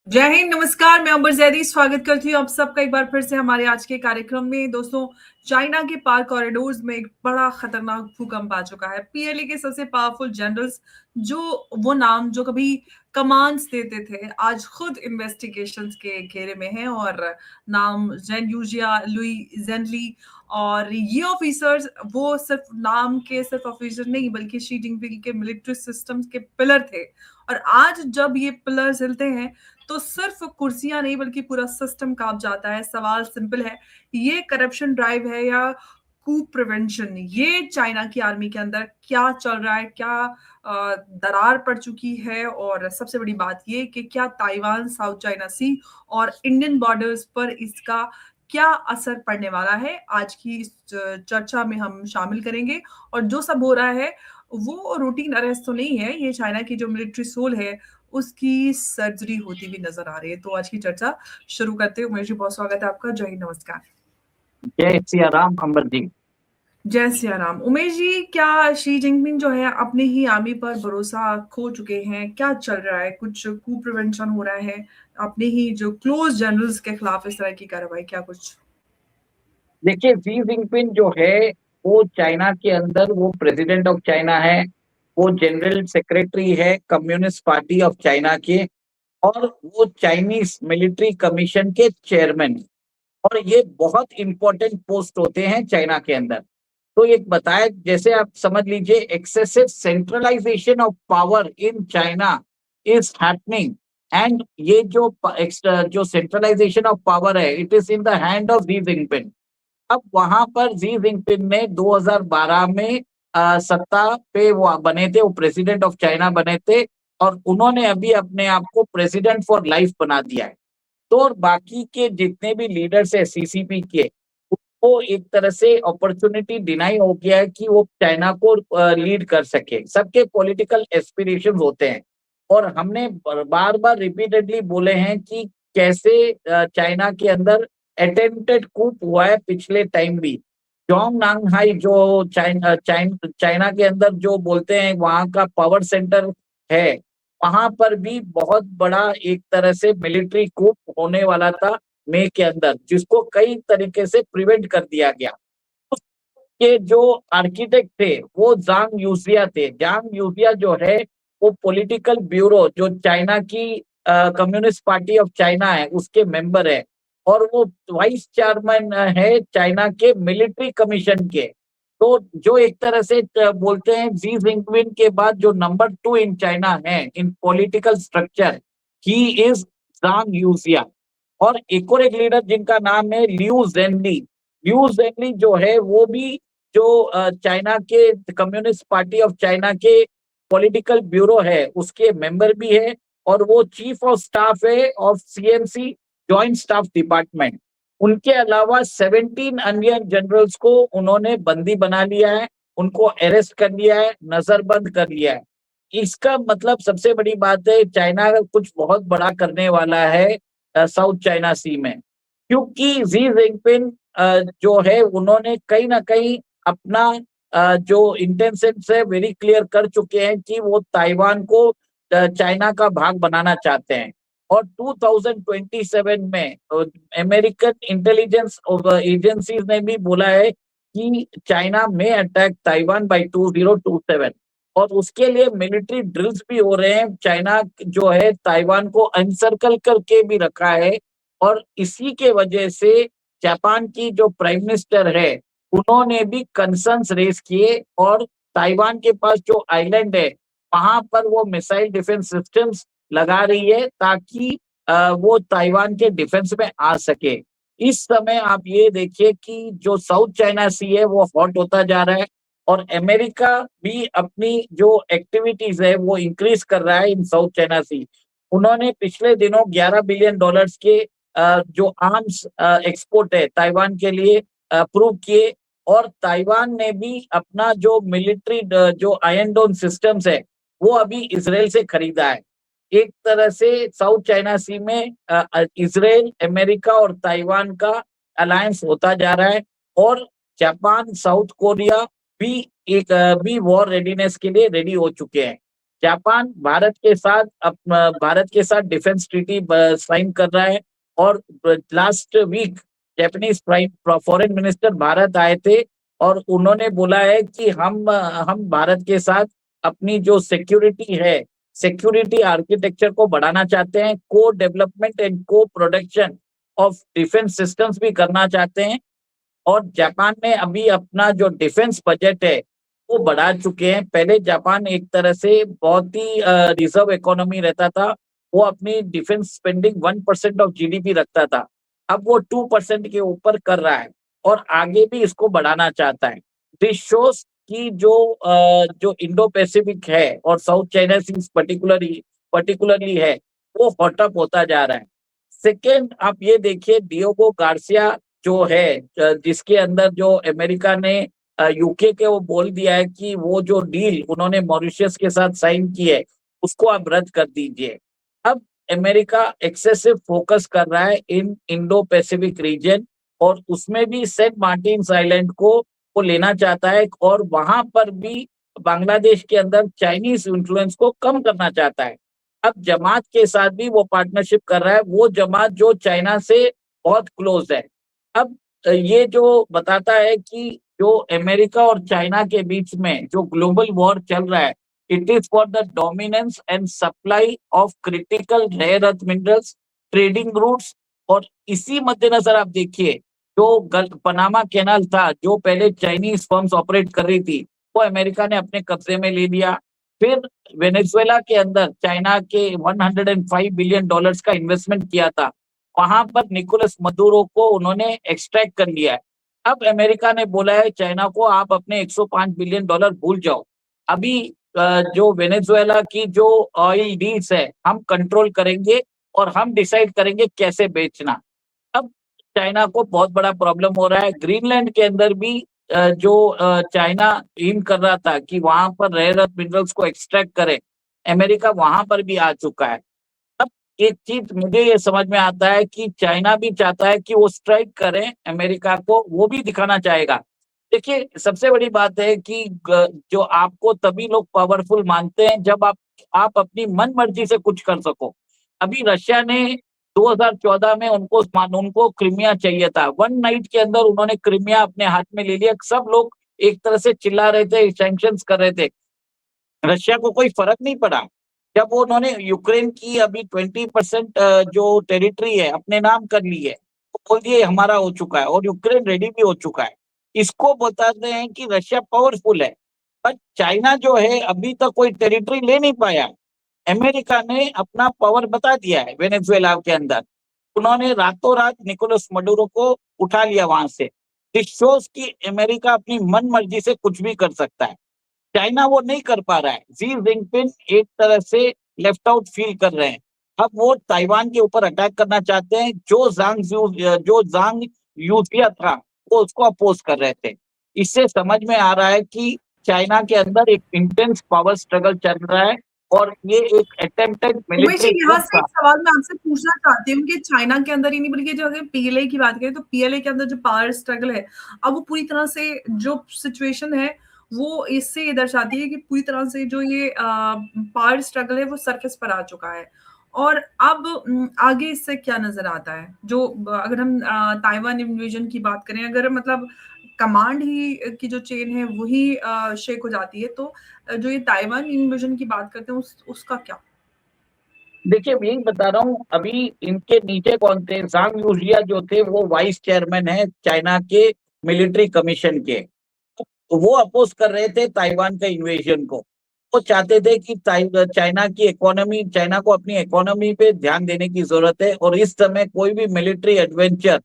जय हिंद, नमस्कार। मैं अंबर जैदी स्वागत करती हूँ आप सबका एक बार फिर से हमारे आज के कार्यक्रम में। दोस्तों, चाइना के पार कॉरिडोर्स में एक बड़ा खतरनाक भूकंप आ चुका है। पीएलए के सबसे पावरफुल जनरल्स, जो कभी कमांड्स देते थे, आज खुद इन्वेस्टिगेशंस के घेरे में हैं। और नाम जेन यूजिया, लुई जेनली, और ये ऑफिसर्स वो सिर्फ नाम के सिर्फ ऑफिसर नहीं, बल्कि शी जिनपिंग के मिलिट्री सिस्टम्स के पिलर थे। और आज जब ये पिलर हिलते हैं तो सिर्फ कुर्सियां नहीं, बल्कि पूरा सिस्टम कांप जाता है। सवाल सिंपल है, ये करप्शन ड्राइव है या कू प्रिवेंशन? ये चाइना की आर्मी के अंदर क्या चल रहा है, क्या दरार पड़ चुकी है? और सबसे बड़ी बात ये कि क्या ताइवान, साउथ चाइना सी और इंडियन बॉर्डर्स पर इसका क्या असर पड़ने वाला है, आज की इस चर्चा में हम शामिल करेंगे। और जो सब हो रहा है वो रूटीन अरेस्ट तो नहीं है, ये चाइना की जो मिलिट्री सोल है उसकी सर्जरी होती हुई नजर आ रही है। तो आज की चर्चा शुरू करते हैं। उमेश जी, बहुत स्वागत है आपका। जय हिंद, नमस्कार। जय सिया राम अंबर जी। जय सिया राम। उमेश जी, क्या शी जिनपिंग जो है अपने ही आर्मी पर भरोसा खो चुके हैं? क्या चल रहा है? कुछ कू प्रिवेंशन हो रहा है अपने ही जो क्लोज जनरल्स के खिलाफ? इस तरह की कार्रवाई, क्या कुछ? देखिए, शी जिनपिंग जो है वो चाइना के अंदर वो प्रेसिडेंट ऑफ चाइना है। वो जनरल सेक्रेटरी है कम्युनिस्ट पार्टी ऑफ चाइना के। और वो चाइनीज मिलिट्री कमीशन के चेयरमैन। और ये बहुत इंपॉर्टेंट पोस्ट होते हैं चाइना के अंदर। तो एक बताया, जैसे आप समझ लीजिए, excessive centralization of power in China is happening. And ये जो सेंट्रलाइजेशन ऑफ पावर है, it is in the hand of Xi Jinping. अब वहां पर जी जिनपिंग ने 2012 में सत्ता पे वो बने थे, वो प्रेसिडेंट ऑफ चाइना बने थे। और उन्होंने अभी अपने आप को प्रेसिडेंट फॉर लाइफ बना दिया है। तो और बाकी के जितने भी लीडर्स है सीसीपी के, उनको एक तरह से अपॉर्चुनिटी डिनाई हो गया है कि वो चाइना को लीड कर सके। सबके पॉलिटिकल एस्पिरेशन होते हैं। और हमने बार बार रिपीटेडली बोले हैं कि कैसे चाइना के अंदर अटेम्प्टेड कूप हुआ है पिछले टाइम भी। जोंग नांगहाई जो चाइना के अंदर जो बोलते हैं वहां का पावर सेंटर है, वहां पर भी बहुत बड़ा एक तरह से मिलिट्री कूप होने वाला था मई के अंदर, जिसको कई तरीके से प्रिवेंट कर दिया गया। उसके जो आर्किटेक्ट थे वो जांग यूजिया थे। जांग यूजिया जो है वो पॉलिटिकल ब्यूरो जो चाइना की कम्युनिस्ट पार्टी ऑफ चाइना है उसके मेंबर है। और वो वाइस चेयरमैन है चाइना के मिलिट्री कमीशन के। तो जो एक तरह से बोलते हैं जी जिनपिंग के बाद जो नंबर 2 इन चाइना है in political structure, he is Zhang Youxia. और एक लीडर जिनका नाम है लियू जेनली। लियू जेनली जो है वो भी जो चाइना के कम्युनिस्ट पार्टी ऑफ चाइना के पॉलिटिकल ब्यूरो है उसके मेंबर भी है। और वो चीफ ऑफ स्टाफ है of CMC, joint staff department. उनके अलावा 17 अन्य जनरल्स को उन्होंने बंदी बना लिया है, उनको अरेस्ट कर लिया है, नजरबंद कर लिया है। इसका मतलब सबसे बड़ी बात है, चाइना कुछ बहुत बड़ा करने वाला है साउथ चाइना सी में। क्योंकि जी जिनपिंग जो है उन्होंने कहीं ना कहीं अपना जो इंटेंशन है वेरी क्लियर कर चुके हैं कि वो ताइवान को चाइना का भाग बनाना चाहते हैं। और 2027 में अमेरिकन इंटेलिजेंस एजेंसीज ने भी बोला है कि चाइना में अटैक ताइवान बाय 2027। और उसके लिए मिलिट्री ड्रिल्स भी हो रहे हैं। चाइना जो है ताइवान को एनसर्कल करके भी रखा है। और इसी के वजह से जापान की जो प्राइम मिनिस्टर है उन्होंने भी कंसर्न्स रेज किए। और ताइवान के पास जो आइलैंड है वहां पर वो मिसाइल डिफेंस सिस्टम्स लगा रही है ताकि वो ताइवान के डिफेंस में आ सके। इस समय आप ये देखिए कि जो साउथ चाइना सी है वो हॉट होता जा रहा है। और अमेरिका भी अपनी जो एक्टिविटीज है वो इंक्रीज कर रहा है इन साउथ चाइना सी। उन्होंने पिछले दिनों $11 बिलियन के जो आर्म्स एक्सपोर्ट है ताइवान के लिए अप्रूव किए। और ताइवान ने भी अपना जो मिलिट्री जो आयरन डोम सिस्टम्स है वो अभी इसराइल से खरीदा है। एक तरह से साउथ चाइना सी में इसराइल, अमेरिका और ताइवान का अलायंस होता जा रहा है। और जापान, साउथ कोरिया भी एक भी वॉर रेडीनेस के लिए रेडी हो चुके हैं। जापान भारत के साथ डिफेंस ट्रीटी साइन कर रहा है। और last week Japanese foreign minister Bharat आए थे और उन्होंने बोला है कि हम भारत के साथ अपनी जो सिक्योरिटी आर्किटेक्चर को बढ़ाना चाहते हैं, को डेवलपमेंट एंड को प्रोडक्शन ऑफ डिफेंस सिस्टम्स भी करना चाहते हैं। और जापान ने अभी अपना जो डिफेंस बजट है वो बढ़ा चुके हैं। पहले जापान एक तरह से बहुत ही रिजर्व इकोनॉमी रहता था, वो अपनी डिफेंस स्पेंडिंग 1% ऑफ जीडीपी रखता था, अब वो 2% के ऊपर कर रहा है और आगे भी इसको बढ़ाना चाहता है। दिस शोज कि जो इंडो पैसिफिक है और साउथ चाइना सी पर्टिकुलरली है, वो हॉटअप होता जा रहा है। सेकेंड, आप ये देखिए डियोगो गार्सिया जो है, जिसके अंदर जो अमेरिका ने यूके के वो बोल दिया है कि वो जो डील उन्होंने मॉरिशस के साथ साइन की है उसको आप रद्द कर दीजिए। अब अमेरिका एक्सेसिव फोकस कर रहा है इन इंडो पैसिफिक रीजन और उसमें भी सेंट मार्टिन आइलैंड को वो लेना चाहता है और वहां पर भी बांग्लादेश के अंदर चाइनीज इन्फ्लुएंस को कम करना चाहता है। अब जमात के साथ भी वो पार्टनरशिप कर रहा है, वो जमात जो चाइना से बहुत क्लोज है। अब ये जो बताता है कि जो अमेरिका और चाइना के बीच में जो ग्लोबल वॉर चल रहा है, it is for the dominance and supply of critical rare earth minerals, trading routes. और इसी मद्देनजर आप देखिए जो पनामा कैनाल था, जो पहले चाइनीज फर्म्स ऑपरेट कर रही थी, वो अमेरिका ने अपने कब्जे में ले लिया। फिर वेनेजुएला के अंदर चाइना के $105 बिलियन का इन्वेस्टमेंट किया था, वहां पर निकोलस मदुरो को उन्होंने एक्सट्रैक्ट कर लिया है। अब अमेरिका ने बोला है चाइना को, आप अपने $105 बिलियन भूल जाओ, अभी जो वेनेजुएला की जो ऑयल डील्स है हम कंट्रोल करेंगे और हम डिसाइड करेंगे कैसे बेचना। अब चाइना को बहुत बड़ा प्रॉब्लम हो रहा है। ग्रीनलैंड के अंदर भी जो चाइना एम कर रहा था कि वहां पर रेयर अर्थ मिनरल्स को एक्सट्रैक्ट करे, अमेरिका वहां पर भी आ चुका है। अब एक चीज मुझे ये समझ में आता है कि चाइना भी चाहता है कि वो स्ट्राइक करें अमेरिका को, वो भी दिखाना चाहेगा। देखिए सबसे बड़ी बात है कि जो आपको तभी लोग पावरफुल मानते हैं जब आप अपनी मन मर्जी से कुछ कर सको। अभी रशिया ने 2014 में उनको क्रीमिया चाहिए था, वन नाइट के अंदर उन्होंने क्रीमिया अपने हाथ में ले लिया। सब लोग एक तरह से चिल्ला रहे थे, सैंक्शंस कर रहे थे, रशिया को कोई फर्क नहीं पड़ा। जब उन्होंने यूक्रेन की अभी 20% जो टेरिटरी है अपने नाम कर ली है, वो बोल दिए हमारा हो चुका है और यूक्रेन रेडी भी हो चुका है। इसको बताते हैं कि रशिया पावरफुल है, पर चाइना जो है अभी तक कोई टेरिटरी ले नहीं पाया। अमेरिका ने अपना पावर बता दिया है वेनेजुएला के अंदर, उन्होंने रातों रात निकोलस मडुरो को उठा लिया वहां से। दिस शोज कि अमेरिका अपनी मन मर्जी से कुछ भी कर सकता है, चाइना वो नहीं कर पा रहा है। जी जिनपिंग एक तरह से लेफ्ट आउट फील कर रहे हैं। अब वो ताइवान के ऊपर अटैक करना चाहते हैं, जो जांग यूजिया था वो उसको अपोज कर रहे थे। इससे समझ में आ रहा है कि चाइना के अंदर एक इंटेंस पावर स्ट्रगल चल रहा है और ये एक अटेम्प्टेड उमेश जी, मिलिट्री यहाँ coup से था। एक सवाल मैं आपसे पूछना चाहती हूँ कि चाइना के अंदर ही नहीं बल्कि जो अगर पीएलए की बात करें तो पीएलए के अंदर जो पावर स्ट्रगल है, अब वो पूरी तरह से जो सिचुएशन है वो इससे ये दर्शाती है कि पूरी तरह से जो ये पावर स्ट्रगल है वो सरफेस पर आ चुका है। और अब आगे इससे क्या नजर आता है? जो अगर हम ताइवान इन्वेजन की बात करें, अगर मतलब कमांड ही की जो चेन है वही शेक हो जाती है, तो जो ये ताइवान इन्वेजन की बात करते हैं उसका क्या? देखिए यही बता रहा हूँ, अभी इनके नीचे कौन थे, जांग यूजिया जो थे वो वाइस चेयरमैन है चाइना के मिलिट्री कमीशन के। तो वो अपोज कर रहे थे ताइवान का इन्वेजन को। वो चाहते थे कि चाइना को अपनी इकोनॉमी पे ध्यान देने की जरूरत है और इस समय कोई भी मिलिट्री एडवेंचर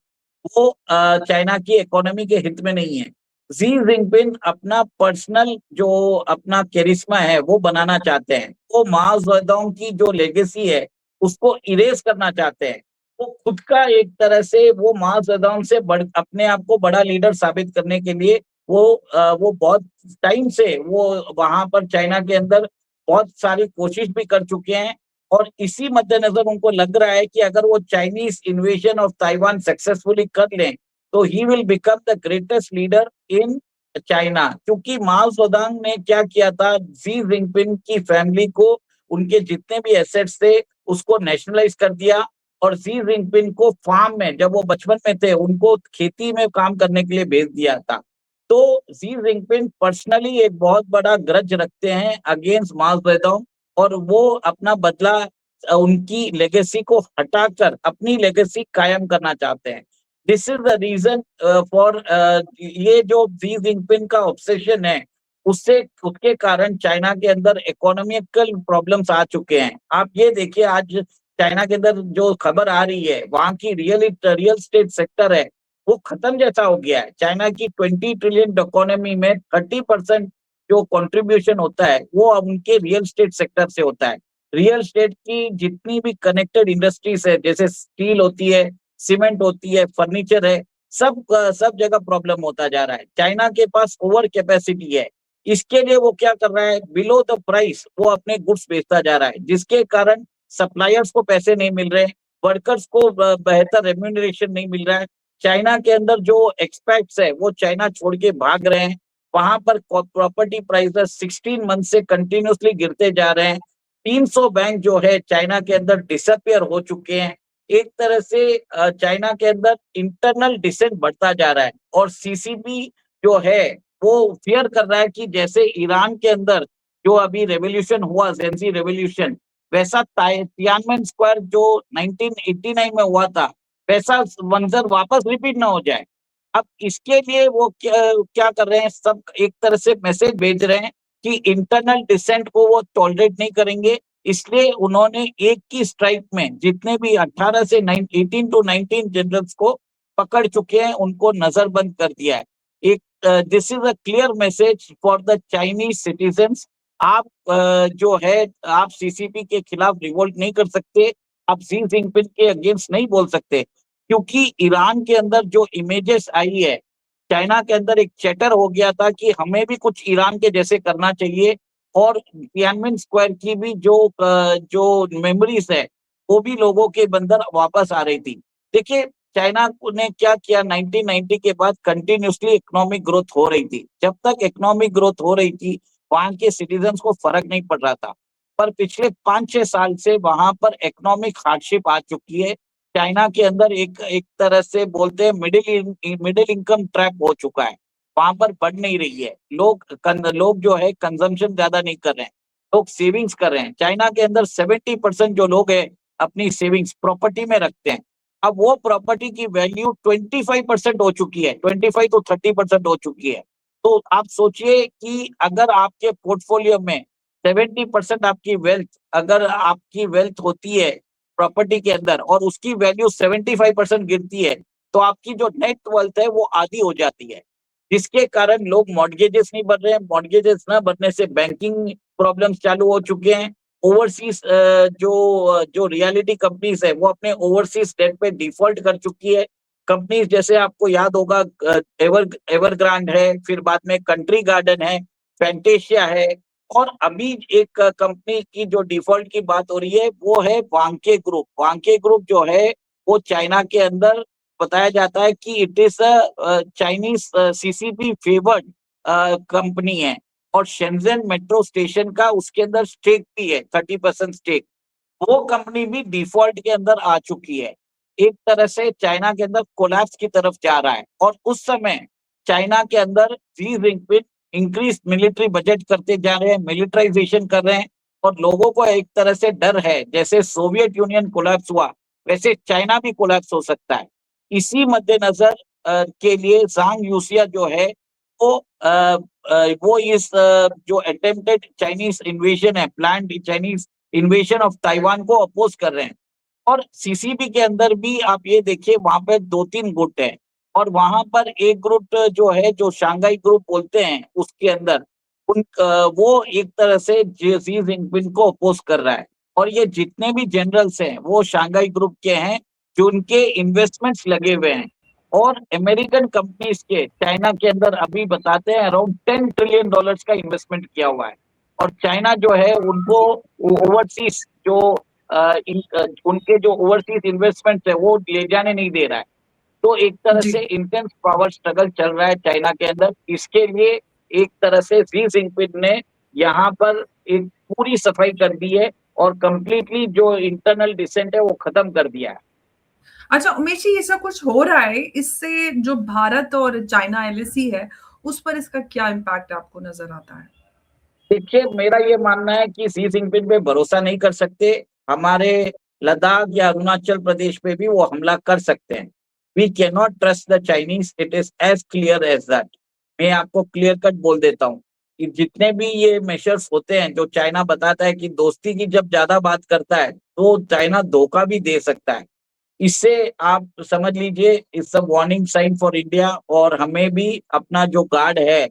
वो चाइना की इकोनॉमी के हित में नहीं है। जी जिनपिंग अपना पर्सनल जो अपना कैरिश्मा है वो बनाना चाहते हैं, वो माओ जेडोंग की जो लेगेसी है उसको इरेज करना चाहते हैं। वो खुद का एक तरह से वो माओ जेडोंग से अपने आप को बड़ा लीडर साबित करने के लिए वो बहुत टाइम से वो वहां पर चाइना के अंदर बहुत सारी कोशिश भी कर चुके हैं। और इसी मद्देनजर उनको लग रहा है कि अगर वो Chinese invasion of Taiwan successfully कर लें तो he will become the greatest leader in China, क्योंकि माओ जेडोंग ने क्या किया था, जी जिनपिंग की फैमिली को उनके जितने भी एसेट्स थे उसको नेशनलाइज कर दिया, और जी जिनपिंग को फार्म में जब वो बचपन में थे उनको खेती में काम करने के लिए भेज दिया था। तो जी जिनपिंग पर्सनली एक बहुत बड़ा ग्रज रखते हैं अगेंस्ट माओ जेडोंग, और वो अपना बदला उनकी लेगेसी को हटाकर अपनी लेगेसी कायम करना चाहते हैं। This is the reason for ये जो जी जिनपिंग का ऑब्सेशन है, उससे उसके कारण चाइना के अंदर इकोनॉमिकल प्रॉब्लम्स आ चुके हैं। आप ये देखिए, आज चाइना के अंदर जो खबर आ रही है, वहां की रियल स्टेट सेक्टर है वो खत्म जैसा हो गया है। चाइना की 20 ट्रिलियन इकोनॉमी में 30% जो कंट्रीब्यूशन होता है वो अब उनके रियल स्टेट सेक्टर से होता है। रियल स्टेट की जितनी भी कनेक्टेड इंडस्ट्रीज है, जैसे स्टील होती है, सीमेंट होती है, फर्नीचर है, सब जगह प्रॉब्लम होता जा रहा है। चाइना के पास ओवर कैपेसिटी है, इसके लिए वो क्या कर रहा है, बिलो द प्राइस वो अपने गुड्स बेचता जा रहा है, जिसके कारण सप्लायर्स को पैसे नहीं मिल रहे, वर्कर्स को बेहतर रेम्यूनरेशन नहीं मिल रहा है। चाइना के अंदर जो एक्सपेक्ट्स है वो चाइना छोड़ के भाग रहे हैं। वहां पर प्रॉपर्टी प्राइसेस 16 मंथ से कंटिन्यूसली गिरते जा रहे हैं। 300 बैंक जो है चाइना के अंदर डिसअपियर हो चुके हैं। एक तरह से चाइना के अंदर इंटरनल डिसेंट बढ़ता जा रहा है, और सीसीपी जो है वो फियर कर रहा है कि जैसे ईरान के अंदर जो अभी रेवोल्यूशन हुआ, जेंजी रेवोल्यूशन, वैसा तियानमेन स्क्वायर जो 1989 में हुआ था, वैसा मंजर वापस रिपीट ना हो जाए। अब इसके लिए वो क्या कर रहे हैं, सब एक तरह से मैसेज भेज रहे हैं कि इंटरनल डिसेंट को वो टॉलरेट नहीं करेंगे। इसलिए उन्होंने एक की स्ट्राइक में जितने भी 18 से 18 टू 19 जनरल्स को पकड़ चुके हैं, उनको नजरबंद कर दिया है। एक this is a clear message for the Chinese citizens. आप जो है, आप सीसीपी के खिलाफ रिवोल्ट नहीं कर सकते, आप शी जिनपिंग के अगेंस्ट नहीं बोल सकते, क्योंकि ईरान के अंदर जो इमेजेस आई है, चाइना के अंदर एक चैटर हो गया था कि हमें भी कुछ ईरान के जैसे करना चाहिए, और तियानमेन स्क्वायर की भी जो मेमोरीज है वो भी लोगों के अंदर वापस आ रही थी। देखिए, चाइना ने क्या किया, 1990 के बाद कंटिन्यूसली इकोनॉमिक ग्रोथ हो रही थी। जब तक इकोनॉमिक ग्रोथ हो रही थी वहां के सिटीजन्स को फर्क नहीं पड़ रहा था, पर पिछले 5-6 साल से वहां पर इकोनॉमिक हार्डशिप आ चुकी है। चाइना के अंदर एक एक तरह से बोलते हैं मिडिल इनकम ट्रैप हो चुका है, वहां पर बढ़ नहीं रही है। लोग जो है कंजम्पशन ज्यादा नहीं कर रहे हैं, लोग सेविंग्स कर रहे हैं। चाइना के अंदर 70% जो लोग हैं अपनी सेविंग्स प्रॉपर्टी में रखते हैं। अब वो प्रॉपर्टी की वैल्यू 25% हो चुकी है, 25 to 30% हो चुकी है। तो आप सोचिए कि अगर आपके पोर्टफोलियो में 70% आपकी वेल्थ, अगर आपकी वेल्थ होती है प्रॉपर्टी के अंदर और उसकी वैल्यू 75% गिरती है, तो आपकी जो नेट वेल्थ है वो आधी हो जाती है, जिसके कारण लोग मॉर्गेजेस नहीं भर रहे हैं। मॉर्गेजेस ना भरने से बैंकिंग प्रॉब्लम्स चालू हो चुके हैं। ओवरसीज जो रियलिटी कंपनीज है वो अपने ओवरसीज डेट पे डिफॉल्ट कर चुकी है। कंपनीज जैसे आपको याद होगा, एवरग्रांड है, फिर बाद में कंट्री गार्डन है, फैंटेशिया है, और अभी एक कंपनी की जो डिफॉल्ट की बात हो रही है वो है वांके ग्रुप। वांके ग्रुप जो है वो चाइना के अंदर बताया जाता है कि it is Chinese CCP favoured company है, और शेंजन मेट्रो स्टेशन का उसके अंदर स्टेक भी है, 30% स्टेक। वो कंपनी भी डिफॉल्ट के अंदर आ चुकी है। एक तरह से चाइना के अंदर कोलैप्स की तरफ जा रहा है, और उस समय चाइना के अंदर Xi Jinping increase military budget करते जा रहे हैं, मिलिटराइजेशन कर रहे हैं, और लोगों को एक तरह से डर है, जैसे सोवियत यूनियन कोलैप्स हुआ वैसे चाइना भी कोलैप्स हो सकता है। इसी मद्देनजर के लिए जांग यूसिया जो है वो इस जो अटेम्प्टेड चाइनीज इन्वेजन है, planned Chinese invasion of Taiwan को अपोज कर रहे हैं। और सीसीपी के अंदर भी आप ये देखिए, वहां पर 2-3 गुट है, और वहां पर एक ग्रुप जो है, जो शांघाई ग्रुप बोलते हैं, उसके अंदर वो एक तरह से शी जिनपिंग को अपोज कर रहा है। और ये जितने भी जनरल्स हैं वो शांघाई ग्रुप के हैं, जो उनके इन्वेस्टमेंट्स लगे हुए हैं। और अमेरिकन कंपनीज के चाइना के अंदर अभी बताते हैं अराउंड $10 ट्रिलियन का इन्वेस्टमेंट किया हुआ है। और चाइना जो है उनको ओवरसीज जो उनके जो ओवरसीज इन्वेस्टमेंट है वो ले जाने नहीं दे रहा है। तो एक तरह जी। से इंटेंस पावर स्ट्रगल चल रहा है चाइना के अंदर। इसके लिए एक तरह से शी जिनपिंग ने यहाँ पर एक पूरी सफाई कर दी है और कंप्लीटली जो इंटरनल डिसेंट है वो खत्म कर दिया है। अच्छा उमेश जी, ये सब कुछ हो रहा है, इससे जो भारत और चाइना एलएसी है उस पर इसका क्या इम्पैक्ट आपको नजर आता है? देखिए, मेरा ये मानना है कि शी जिनपिंग पे भरोसा नहीं कर सकते। हमारे लद्दाख या अरुणाचल प्रदेश पे भी वो हमला कर सकते हैं। We can not trust the Chinese, it is as clear as that. मैं आपको क्लियर कट बोल देता हूँ कि जितने भी ये मेजर्स होते हैं जो चाइना बताता है कि दोस्ती की जब ज्यादा बात करता है तो चाइना धोखा भी दे सकता है। इससे आप समझ लीजिए it's a warning sign for India, और हमें भी अपना जो गार्ड है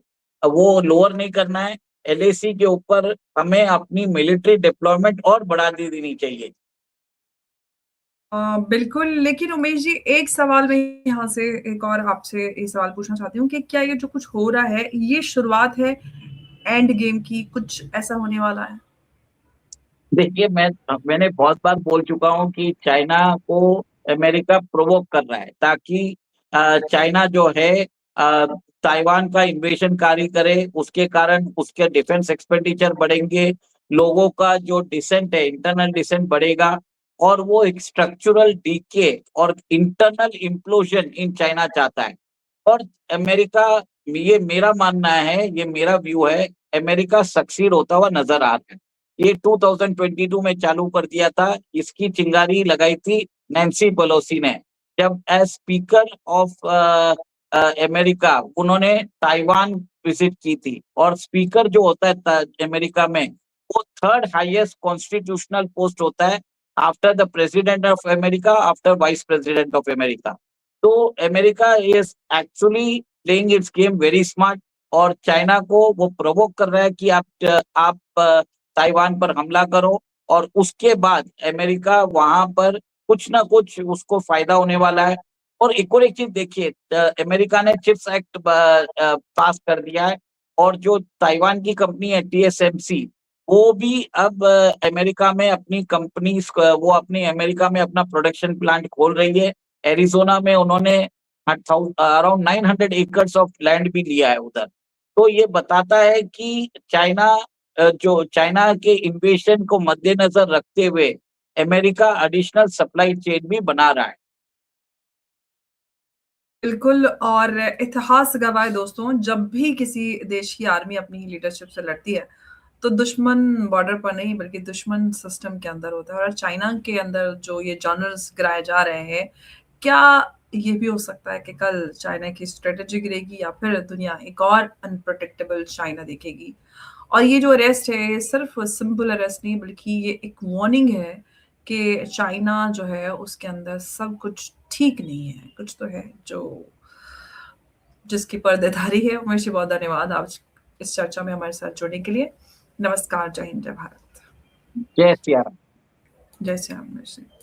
वो लोअर नहीं करना है। एलएसी के ऊपर हमें अपनी मिलिट्री डिप्लॉयमेंट और बढ़ा दी देनी चाहिए। बिल्कुल, लेकिन उमेश जी एक सवाल मैं यहाँ से एक और आपसे ये सवाल पूछना चाहती हूँ कि क्या ये जो कुछ हो रहा है ये शुरुआत है एंड गेम की, कुछ ऐसा होने वाला है? देखिए, मैंने बहुत बार बोल चुका हूँ कि चाइना को अमेरिका प्रोवोक कर रहा है ताकि चाइना जो है अ, ताइवान का इन्वेशन कार्य करे। उसके कारण उसके डिफेंस एक्सपेंडिचर बढ़ेंगे, लोगों का जो डिसेंट है इंटरनल डिसेंट बढ़ेगा, और वो एक स्ट्रक्चरल डीके और इंटरनल इम्प्लोजन इन चाइना चाहता है। और अमेरिका, ये मेरा मानना है, ये मेरा व्यू है, अमेरिका सक्सीड होता हुआ नजर आ रहा है। ये 2022 में चालू कर दिया था। इसकी चिंगारी लगाई थी नैन्सी पेलोसी ने, जब एज स्पीकर ऑफ अमेरिका उन्होंने ताइवान विजिट की थी। और स्पीकर जो होता है अमेरिका में, वो थर्ड हाईएस्ट कॉन्स्टिट्यूशनल पोस्ट होता है after the president of America, after vice president of America. तो America is actually playing its game very smart, और चाइना को वो प्रोवोक कर रहा है कि आप ताइवान पर हमला करो, और उसके बाद अमेरिका वहां पर कुछ ना कुछ उसको फायदा होने वाला है। और एक चीज देखिए, अमेरिका ने चिप्स एक्ट पास कर दिया है, और जो ताइवान की कंपनी है टीएसएमसी, वो भी अब अमेरिका में अपनी कंपनीज, वो अपनी अमेरिका में अपना प्रोडक्शन प्लांट खोल रही है। एरिजोना में उन्होंने अराउंड 900 एकर्स ऑफ लैंड भी लिया है उधर। तो ये बताता है कि जो चाइना के इन्वेशन को मद्देनजर रखते हुए अमेरिका एडिशनल सप्लाई चेन भी बना रहा है। बिल्कुल, और इतिहास गवाह है दोस्तों, जब भी किसी देश की आर्मी अपनी लीडरशिप से लड़ती है तो दुश्मन बॉर्डर पर नहीं बल्कि दुश्मन सिस्टम के अंदर होता है। और चाइना के अंदर जो ये जनरल्स गिराए जा रहे हैं, क्या ये भी हो सकता है कि कल चाइना की स्ट्रेटेजी गिरेगी या फिर दुनिया एक और अनप्रोटेक्टेबल चाइना देखेगी? और ये जो अरेस्ट है ये सिर्फ सिंपल अरेस्ट नहीं बल्कि ये एक वार्निंग है कि चाइना जो है उसके अंदर सब कुछ ठीक नहीं है, कुछ तो है जो जिसकी पर्देधारी है। उमेश जी बहुत धन्यवाद आज इस चर्चा में हमारे साथ जुड़ने के लिए। नमस्कार, जय हिंद, जय भारत। जय सिया राम। जय श्री राम। उमेश जी।